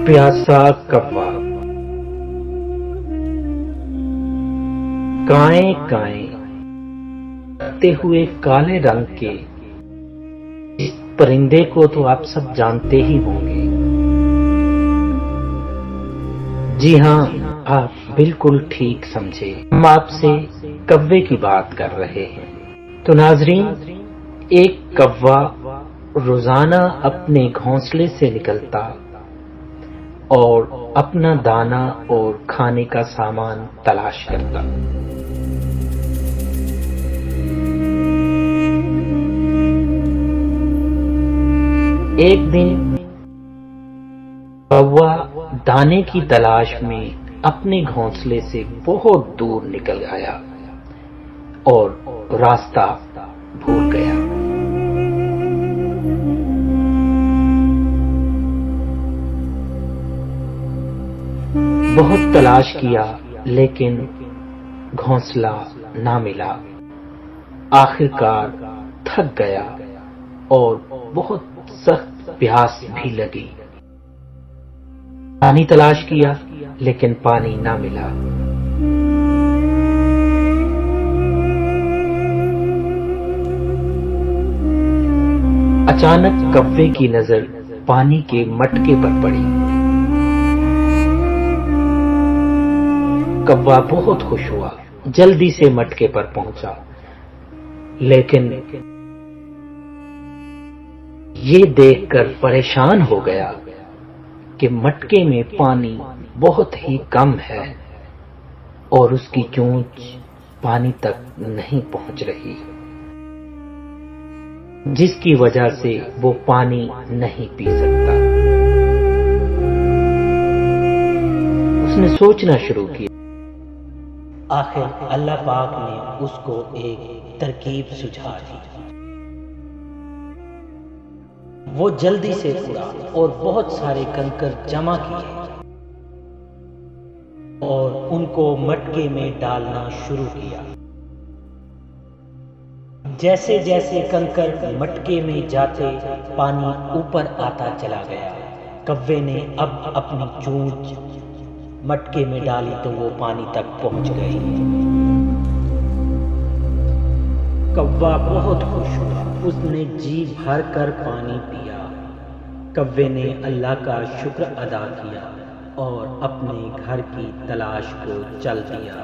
प्यासा कौवा। काएं काएं करते हुए काले रंग के इस परिंदे को तो आप सब जानते ही होंगे। जी हाँ, आप बिल्कुल ठीक समझे। हम आपसे कौवे की बात कर रहे हैं। तो नाजरीन, एक कौवा रोजाना अपने घोंसले से निकलता और अपना दाना और खाने का सामान तलाश करता। एक दिन कौवा दाने की तलाश में अपने घोंसले से बहुत दूर निकल गया और रास्ता भूल गया। बहुत तलाश किया लेकिन घोंसला ना मिला। आखिरकार थक गया और बहुत सख्त प्यास भी लगी। पानी तलाश किया लेकिन पानी ना मिला। अचानक कौवे की नजर पानी के मटके पर पड़ी। कौवा बहुत खुश हुआ, जल्दी से मटके पर पहुंचा, लेकिन ये देखकर परेशान हो गया कि मटके में पानी बहुत ही कम है और उसकी चोंच पानी तक नहीं पहुंच रही, जिसकी वजह से वो पानी नहीं पी सकता। उसने सोचना शुरू किया। आखिर अल्लाह पाक ने उसको एक तरकीब सुझा दी। वो जल्दी से उड़ा और बहुत सारे कंकर जमा किए और उनको मटके में डालना शुरू किया। जैसे जैसे कंकर मटके में जाते पानी ऊपर आता चला गया। कौवे ने अब अपनी चोंच मटके में डाली तो वो पानी तक पहुंच गई। कौवा बहुत खुश हुआ, उसने जी भर कर पानी पिया। कौवे ने अल्लाह का शुक्र अदा किया और अपने घर की तलाश को चल दिया।